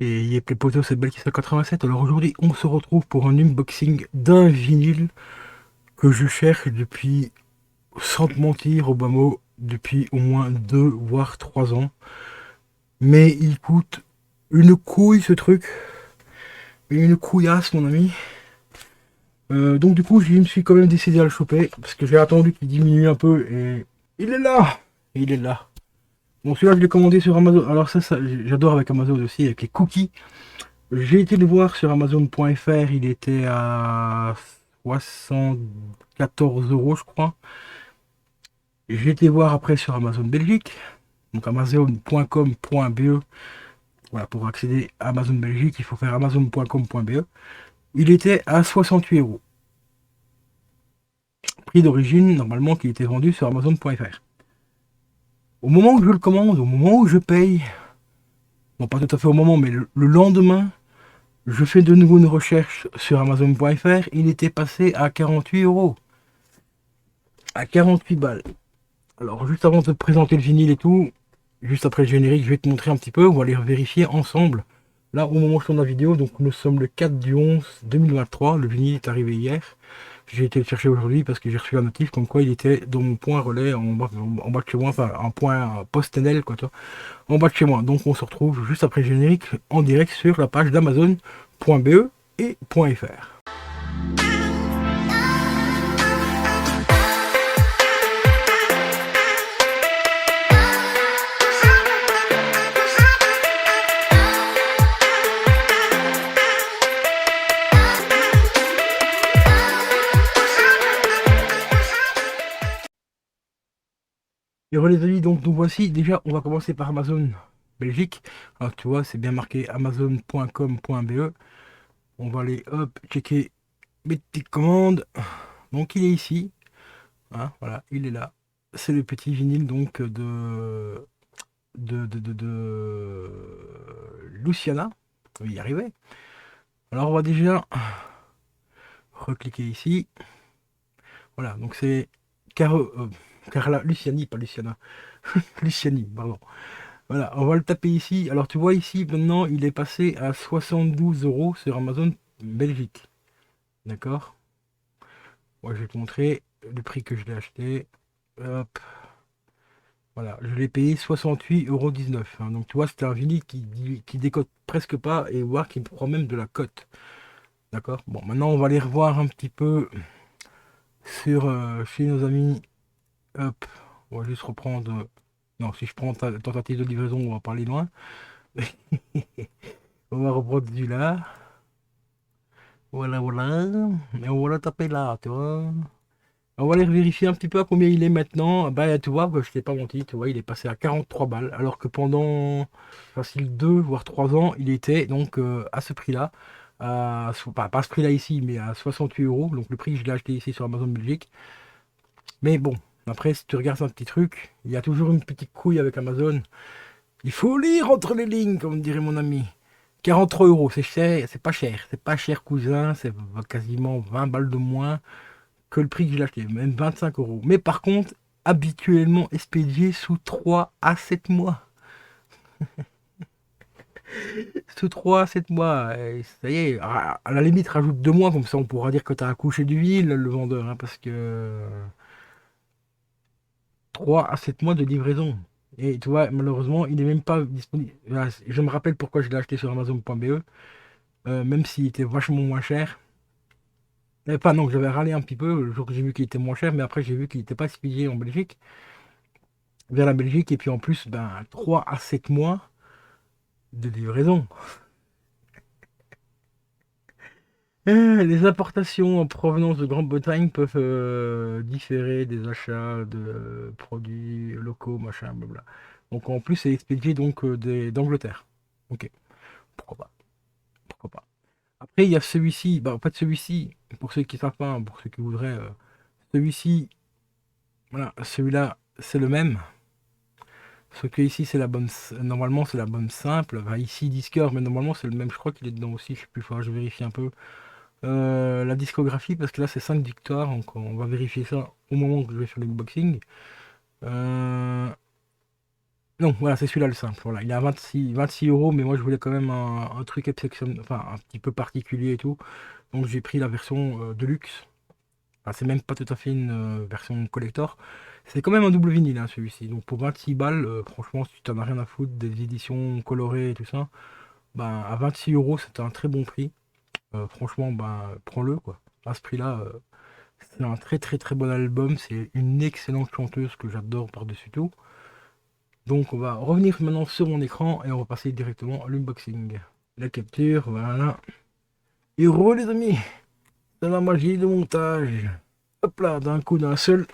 Et Yep les potos, c'est Belkis 87. Alors aujourd'hui, on se retrouve pour un unboxing d'un vinyle que je cherche depuis, sans te mentir, au bas mot, depuis au moins 2 voire 3 ans. Mais il coûte une couille ce truc. Une couillasse, mon ami. Donc du coup, je me suis quand même décidé à le choper. Parce que j'ai attendu qu'il diminue un peu et il est là. Il est là. Bon, celui-là, je l'ai commandé sur Amazon. Alors ça, j'adore avec Amazon aussi, avec les cookies. J'ai été le voir sur Amazon.fr, il était à 74 euros, je crois. J'ai été voir après sur Amazon Belgique, donc amazon.com.be. Voilà, pour accéder à Amazon Belgique, il faut faire amazon.com.be. Il était à 68 euros. Prix d'origine, normalement, qui était vendu sur Amazon.fr. Au moment où je le commande, au moment où je paye, bon, pas tout à fait au moment, mais le lendemain, je fais de nouveau une recherche sur Amazon.fr. Il était passé à 48 euros. À 48 balles. Alors, juste avant de te présenter le vinyle et tout, juste après le générique, je vais te montrer un petit peu. On va aller vérifier ensemble. Là, au moment où je tourne la vidéo, donc nous sommes le 4 du 11 2023. Le vinyle est arrivé hier. J'ai été le chercher aujourd'hui parce que j'ai reçu un notif comme quoi il était dans mon point relais en bas de chez moi, enfin un point post-NL, quoi, tu vois, en bas de chez moi. Donc, on se retrouve juste après le générique en direct sur la page d'Amazon.be et .fr. Et voilà les amis, donc nous voici. Déjà, on va commencer par Amazon Belgique. Alors tu vois, c'est bien marqué amazon.com.be. On va aller, hop, checker mes petites commandes. Donc il est ici. Hein, voilà, il est là. C'est le petit vinyle donc de Luciana. On va y arriver. Alors on va déjà recliquer ici. Voilà, donc c'est Carla Luciani, pas Luciana. Luciani, pardon. Voilà, on va le taper ici. Alors tu vois ici, maintenant, il est passé à 72 euros sur Amazon Belgique. D'accord. Moi, je vais te montrer le prix que je l'ai acheté. Hop. Voilà, je l'ai payé 68,19 €. Hein. Donc tu vois, c'était un vinyle qui décote presque pas et voire qui prend même de la cote. D'accord. Bon, maintenant, on va aller revoir un petit peu sur chez nos amis. Hop. On va juste reprendre. Non, si je prends tentative de livraison, on va parler loin. On va reprendre celui-là. Voilà, voilà. Et on va le taper là, tu vois. On va aller vérifier un petit peu à combien il est maintenant. Bah, tu vois, je t'ai pas menti, tu vois, il est passé à 43 balles. Alors que pendant facile 2 voire 3 ans, il était donc à ce prix-là. Pas à ce prix-là ici, mais à 68 euros. Donc le prix, je l'ai acheté ici sur Amazon Belgique. Mais bon, après, si tu regardes un petit truc, il y a toujours une petite couille avec Amazon. Il faut lire entre les lignes, comme dirait mon ami. 43 euros, c'est cher, c'est pas cher. C'est pas cher, cousin, c'est quasiment 20 balles de moins que le prix que j'ai acheté, même 25 euros. Mais par contre, habituellement expédié sous 3 à 7 mois. Sous 3 à 7 mois, ça y est, à la limite, rajoute 2 mois, comme ça on pourra dire que tu as accouché du ville, le vendeur, hein, parce que 3 à 7 mois de livraison. Et tu vois, malheureusement, il n'est même pas disponible. Voilà, je me rappelle pourquoi je l'ai acheté sur Amazon.be, même s'il était vachement moins cher. Enfin non, j'avais râlé un petit peu le jour que j'ai vu qu'il était moins cher, mais après j'ai vu qu'il n'était pas expédié en Belgique, vers la Belgique, et puis en plus, ben, 3 à 7 mois de livraison. Les importations en provenance de Grande-Bretagne peuvent différer des achats de produits locaux, machin, blabla. Donc en plus, c'est expédié donc d'Angleterre. Ok, pourquoi pas, pourquoi pas. Après, il y a celui-ci, bah, en fait celui-ci, pour ceux qui ne savent pas, hein, pour ceux qui voudraient, celui-ci, voilà, celui-là, c'est le même. Sauf que ici, c'est la bonne, normalement, c'est la bonne simple. Enfin, ici, Discord, mais normalement, c'est le même. Je crois qu'il est dedans aussi. Je sais plus, je vérifie un peu. La discographie, parce que là, c'est 5 victoires. Donc, on va vérifier ça au moment que je vais faire l'unboxing. Euh, Non, voilà, c'est celui-là le simple. Voilà, il est à 26 €, mais moi je voulais quand même un truc exceptionnel, enfin un petit peu particulier et tout. Donc j'ai pris la version de luxe. Enfin, c'est même pas tout à fait une version collector. C'est quand même un double vinyle hein, celui-ci. Donc pour 26 balles, franchement, si tu t'en as rien à foutre des éditions colorées et tout ça, ben à 26 € c'est un très bon prix. Franchement, ben prends-le quoi. À ce prix-là, c'est un très très très bon album. C'est une excellente chanteuse que j'adore par-dessus tout. Donc on va revenir maintenant sur mon écran et on va passer directement à l'unboxing. La capture, voilà. Et re les amis, c'est la magie du montage. Hop là, d'un coup, d'un seul,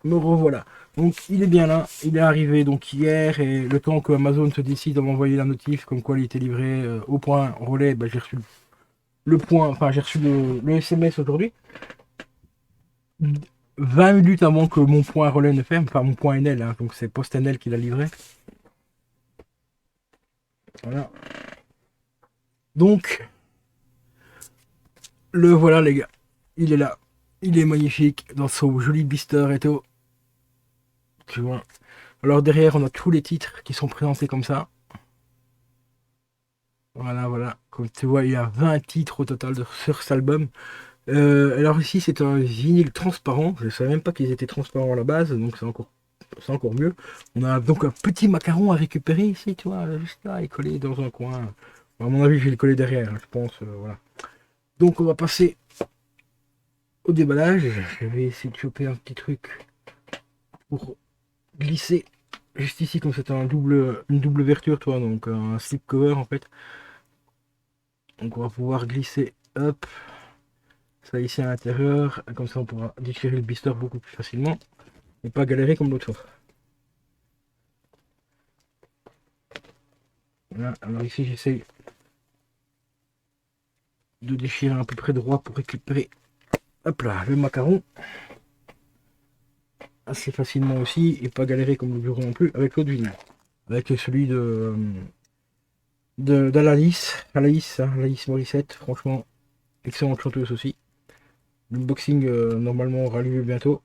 me revoilà. Donc il est bien là, il est arrivé donc hier et le temps que Amazon se décide à m'envoyer la notif comme quoi il était livré au point relais, bah, j'ai reçu le point, enfin j'ai reçu le SMS aujourd'hui. 20 minutes avant que mon point relais ne ferme, enfin mon point NL, hein, donc c'est PostNL qui l'a livré. Voilà. Donc, le voilà les gars. Il est là. Il est magnifique dans son joli blister et tout. Tu vois. Alors derrière, on a tous les titres qui sont présentés comme ça. Voilà, voilà. Comme tu vois, il y a 20 titres au total sur cet album. Alors ici, c'est un vinyle transparent. Je ne savais même pas qu'ils étaient transparents à la base, donc c'est encore mieux. On a donc un petit macaron à récupérer ici, tu vois, juste là, et collé dans un coin. Bon, à mon avis, je vais le coller derrière, hein, je pense. Voilà. Donc on va passer au déballage. Je vais essayer de choper un petit truc pour glisser juste ici, comme c'est une double ouverture, toi, donc un slip cover en fait. Donc on va pouvoir glisser, hop, ça ici à l'intérieur, comme ça on pourra déchirer le blister beaucoup plus facilement et pas galérer comme l'autre fois. Voilà, alors ici j'essaye de déchirer à peu près droit pour récupérer, hop là, le macaron assez facilement aussi et pas galérer comme le bureau non plus avec l'autre vinyle. Avec celui d'Alaïs, Alaïs Morissette, franchement, excellente chanteuse aussi. L'unboxing normalement aura lieu bientôt.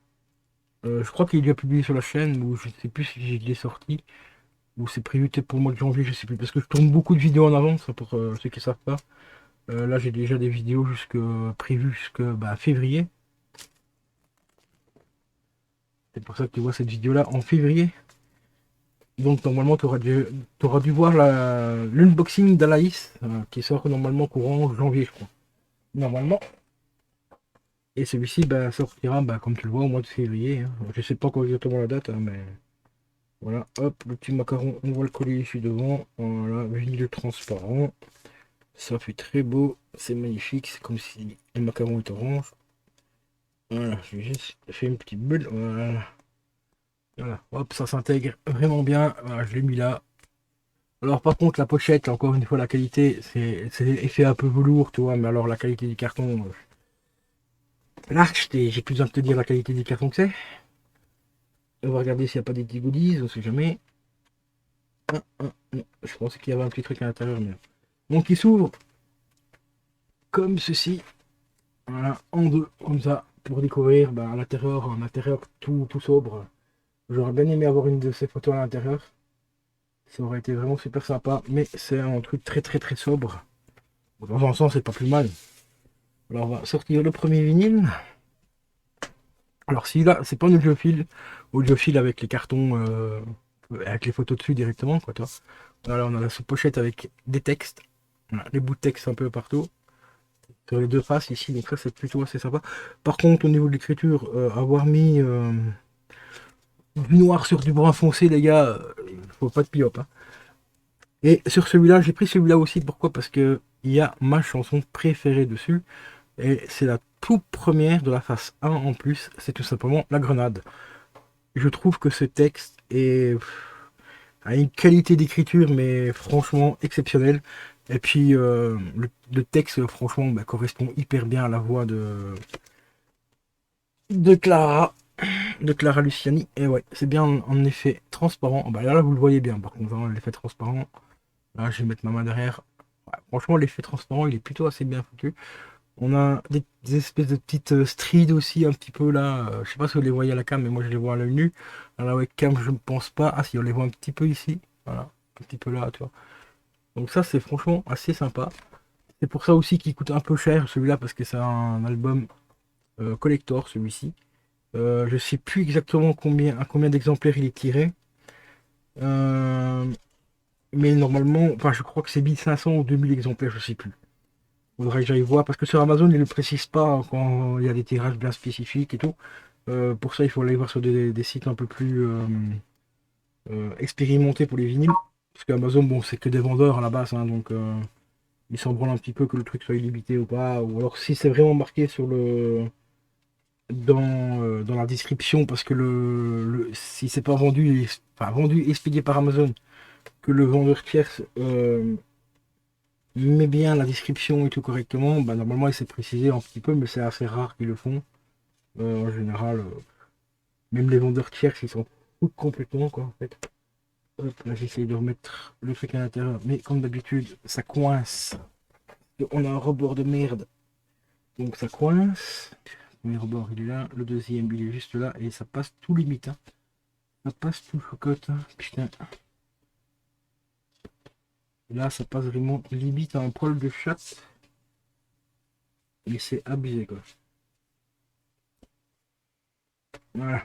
Je crois qu'il est déjà publié sur la chaîne, ou je ne sais plus si il est sorti, ou c'est prévu peut-être pour le mois de janvier, je sais plus, parce que je tourne beaucoup de vidéos en avance, hein, pour ceux qui ne savent pas. Là j'ai déjà des vidéos prévues jusque bah, février. C'est pour ça que tu vois cette vidéo là en février. Donc normalement tu auras dû voir l'unboxing d'Alaïs, qui sort normalement courant janvier je crois. Normalement. Et celui-ci bah, sortira bah, comme tu le vois au mois de février, hein. Je sais pas quoi exactement la date, hein, mais voilà, hop, le petit macaron, on va le coller ici devant. Voilà, vinyle transparent. Ça fait très beau, c'est magnifique, c'est comme si le macaron est orange. Voilà, je vais juste faire une petite bulle. Voilà, voilà, hop, ça s'intègre vraiment bien. Voilà, je l'ai mis là. Alors par contre la pochette, encore une fois la qualité, c'est effet un peu velours, tu vois, mais alors la qualité du carton, là, j'ai plus besoin de te dire la qualité du carton que c'est. On va regarder s'il n'y a pas des petits goodies, on sait jamais. Non, je pensais qu'il y avait un petit truc à l'intérieur, mais... Donc il s'ouvre comme ceci. Voilà, en deux, comme ça, pour découvrir bah, à l'intérieur, un intérieur tout sobre. J'aurais bien aimé avoir une de ces photos à l'intérieur. Ça aurait été vraiment super sympa, mais c'est un truc très très très sobre. Dans un sens, c'est pas plus mal. Alors on va sortir le premier vinyle. Alors si là, c'est pas un audiophile avec les cartons, avec les photos dessus directement, quoi, toi. Voilà, on a la pochette avec des textes, voilà, les bouts de texte un peu partout, sur les deux faces ici, donc ça c'est plutôt assez sympa. Par contre, au niveau de l'écriture, avoir mis du noir sur du brun foncé, les gars, il faut pas de piope, hein. Et sur celui-là, j'ai pris celui-là aussi, pourquoi? Parce que il y a ma chanson préférée dessus, et c'est la toute première de la face 1 en plus, c'est tout simplement La Grenade. Je trouve que ce texte a une qualité d'écriture, mais franchement exceptionnelle. Et puis le texte, franchement, bah, correspond hyper bien à la voix de Clara, de Clara Luciani. Et ouais, c'est bien en effet transparent. Bah, là, vous le voyez bien, par contre, hein, l'effet transparent. Là, je vais mettre ma main derrière. Ouais, franchement, l'effet transparent, il est plutôt assez bien foutu. On a des espèces de petites strides aussi, un petit peu là. Je sais pas si vous les voyez à la cam, mais moi je les vois à l'œil nu. À la webcam, je ne pense pas. Ah si, on les voit un petit peu ici. Voilà, un petit peu là, tu vois. Donc ça, c'est franchement assez sympa. C'est pour ça aussi qu'il coûte un peu cher celui-là, parce que c'est un album collector, celui-ci. Je sais plus exactement à combien d'exemplaires il est tiré. Euh, mais normalement, enfin je crois que c'est 1500 ou 2000 exemplaires, je sais plus. Faudrait que j'aille voir, parce que sur Amazon, ils ne le précisent pas quand il y a des tirages bien spécifiques et tout. Pour ça, il faut aller voir sur des sites un peu plus expérimentés pour les vinyles. Parce qu'Amazon, bon, c'est que des vendeurs à la base, hein, donc ils s'en branlent un petit peu que le truc soit illimité ou pas. Ou alors si c'est vraiment marqué sur dans la description, parce que si c'est pas vendu, enfin vendu, expédié par Amazon, que le vendeur tiers met bien la description et tout correctement, bah, normalement il s'est précisé un petit peu, mais c'est assez rare qu'ils le font. En général, même les vendeurs tiers, ils s'en foutent complètement, quoi, en fait. Hop, là, j'essaye de remettre le truc à l'intérieur, mais comme d'habitude, ça coince. On a un rebord de merde, donc ça coince. Le premier rebord, il est là. Le deuxième, il est juste là, et ça passe tout limite, hein. Ça passe tout cocotte, hein. Putain. Là, ça passe vraiment limite à un poil de chatte. Et c'est abusé, quoi. Voilà.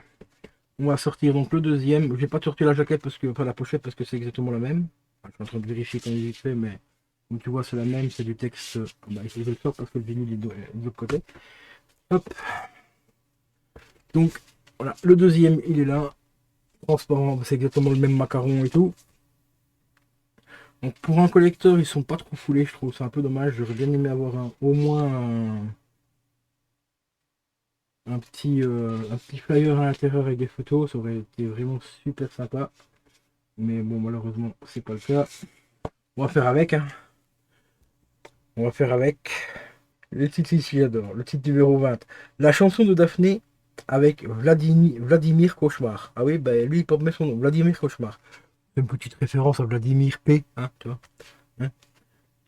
On va sortir donc le deuxième. Je vais pas sortir la jaquette parce que, enfin la pochette parce que c'est exactement la même. Enfin, je suis en train de vérifier quand il est fait, mais comme tu vois, c'est la même, c'est du texte. Bah, ici je le sors parce que le vinyle est de l'autre côté. Hop. Donc voilà, le deuxième il est là. Transparent, c'est exactement le même macaron et tout. Donc pour un collecteur, ils sont pas trop foulés, je trouve. C'est un peu dommage. J'aurais bien aimé avoir au moins un petit flyer à l'intérieur avec des photos. Ça aurait été vraiment super sympa. Mais bon, malheureusement, c'est pas le cas. On va faire avec, hein. On va faire avec. Le titre ici, j'adore. Le titre numéro 20. La chanson de Daphné avec Vladimir Cauchemar. Ah oui, bah lui, il porte mettre son nom. Vladimir Cauchemar. Une petite référence à Vladimir P. Hein, tu vois. Hein,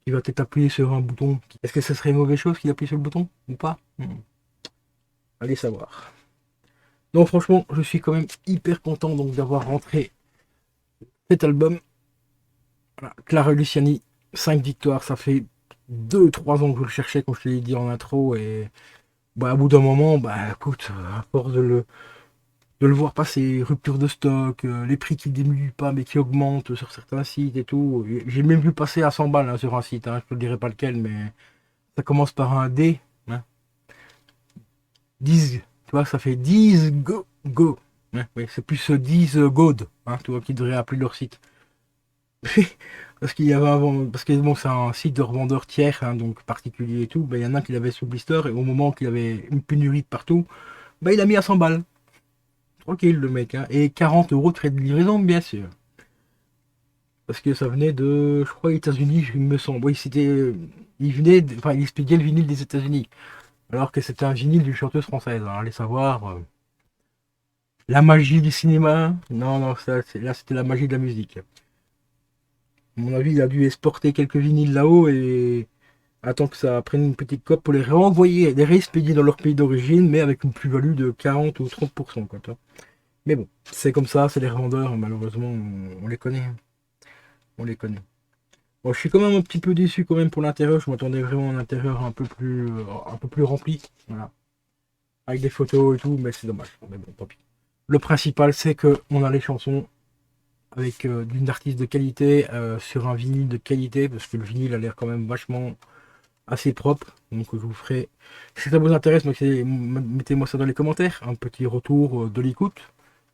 il va peut-être appuyer sur un bouton. Est-ce que ce serait une mauvaise chose qu'il appuie sur le bouton ou pas? Allez savoir. Donc franchement, je suis quand même hyper content donc d'avoir rentré cet album. Voilà. Clara Luciani, 5 victoires. Ça fait 2 3 ans que je le cherchais, comme je te l'ai dit en intro. Et bah, à bout d'un moment, bah écoute, à force de le voir passer, rupture de stock, les prix qui ne diminuent pas mais qui augmentent sur certains sites et tout. J'ai même vu passer à 100 balles, hein, sur un site, hein, je ne te dirai pas lequel, mais ça commence par un D. Hein, 10, tu vois, ça fait 10 go. Hein, oui, c'est plus 10 God, hein, tu vois, qui devraient appeler leur site. Parce qu'il y avait avant, parce que bon, c'est un site de revendeur tiers, hein, donc particulier et tout. Ben, il y en a qui l'avaient sous blister et au moment qu'il avait une pénurie de partout, ben, il a mis à 100 balles. Tranquille le mec, hein. Et 40 euros de frais de livraison, bien sûr. Parce que ça venait de, je crois, États-Unis, il me semble. Oui, c'était. Il venait, enfin, il expédiait le vinyle des États-Unis. Alors que c'était un vinyle d'une chanteuse française, hein. Allez savoir. La magie du cinéma. Non, non, ça, là, c'était la magie de la musique. À mon avis, il a dû exporter quelques vinyles là-haut et attend que ça prenne une petite cote pour les renvoyer, les réexpédier dans leur pays d'origine, mais avec une plus-value de 40 ou 30%, quoi, toi. Mais bon, c'est comme ça, c'est les revendeurs, malheureusement, on les connaît, hein. On les connaît. Bon, je suis quand même un petit peu déçu quand même pour l'intérieur. Je m'attendais vraiment à un intérieur un peu plus rempli. Voilà. Avec des photos et tout, mais c'est dommage. Mais bon, tant pis. Le principal, c'est que on a les chansons avec d'une artiste de qualité sur un vinyle de qualité, parce que le vinyle a l'air quand même vachement assez propre. Donc je vous ferai, si ça vous intéresse, mettez-moi ça dans les commentaires. Un petit retour de l'écoute.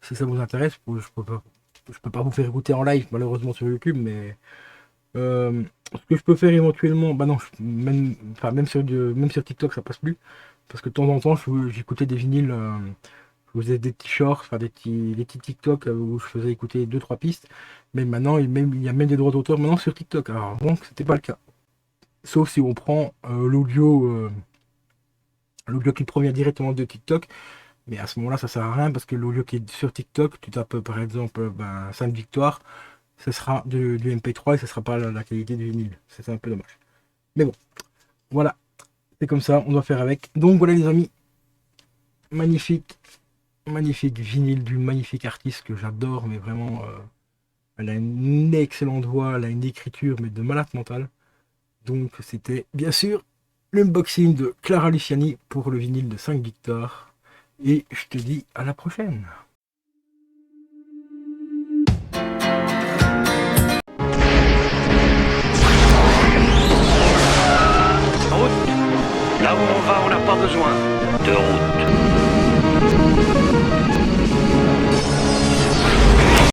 Si ça vous intéresse, je peux pas vous faire écouter en live malheureusement sur YouTube, mais ce que je peux faire éventuellement, bah non, même, enfin, même sur TikTok ça passe plus. Parce que de temps en temps, j'écoutais des vinyles, je faisais des petits shorts, enfin des petits TikTok où je faisais écouter deux trois pistes. Mais maintenant, il y a même des droits d'auteur maintenant sur TikTok. Alors bon, c'était pas le cas. Sauf si on prend l'audio qui provient directement de TikTok. Mais à ce moment-là, ça sert à rien parce que l'audio qui est sur TikTok, tu tapes par exemple 5 victoires, ce sera du MP3 et ce sera pas la qualité du vinyle. C'est un peu dommage. Mais bon, voilà. C'est comme ça, on doit faire avec. Donc voilà les amis, magnifique, magnifique vinyle d'une magnifique artiste que j'adore, mais vraiment, elle a une excellente voix, elle a une écriture, mais de malade mental. Donc c'était bien sûr l'unboxing de Clara Luciani pour le vinyle de 5 Victor. Et je te dis à la prochaine. Route. Là où on va, on n'a pas besoin de route.